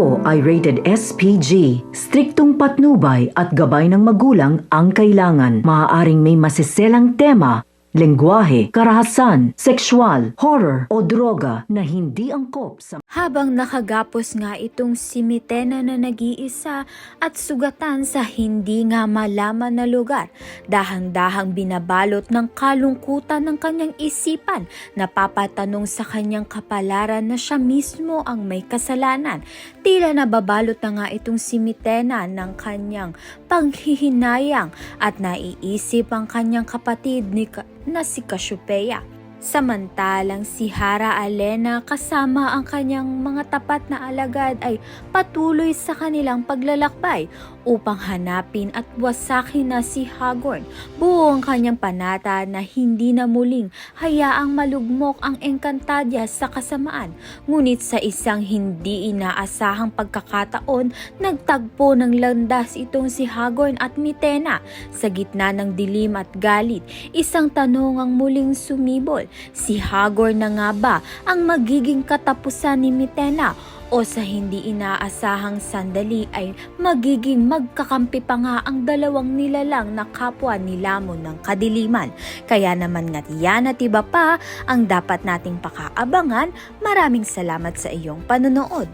ito ay rated SPG. Striktong patnubay at gabay ng magulang ang kailangan. Maaaring may masiselang tema, lengguwahe, karahasan, sexual, horror o droga na hindi angkop sa... Habang nakagapos nga itong si Mitena na nag-iisa at sugatan sa hindi nga malaman na lugar, dahang-dahang binabalot ng kalungkutan ng kanyang isipan, napapatanong sa kanyang kapalaran na siya mismo ang may kasalanan. Tila nababalot na nga itong si Mitena ng kanyang panghihinayang at naiisip ang kanyang kapatid na si Cassiopeia. Samantalang si Hara Alena kasama ang kanyang mga tapat na alagad ay patuloy sa kanilang paglalakbay upang hanapin at wasakin na si Hagorn. Buo ang kanyang panata na hindi na muling hayaang malugmok ang Encantadia sa kasamaan. Ngunit sa isang hindi inaasahang pagkakataon, nagtagpo ng landas itong si Hagorn at Mitena. Sa gitna ng dilim at galit, isang tanong ang muling sumibol. Si Hagorn na nga ba ang magiging katapusan ni Mitena? O sa hindi inaasahang sandali ay magiging magkakampi pa nga ang dalawang nilalang na kapwa nilamon ng kadiliman. Kaya naman nga't yan at iba pa ang dapat nating pakaabangan. Maraming salamat sa iyong panonood.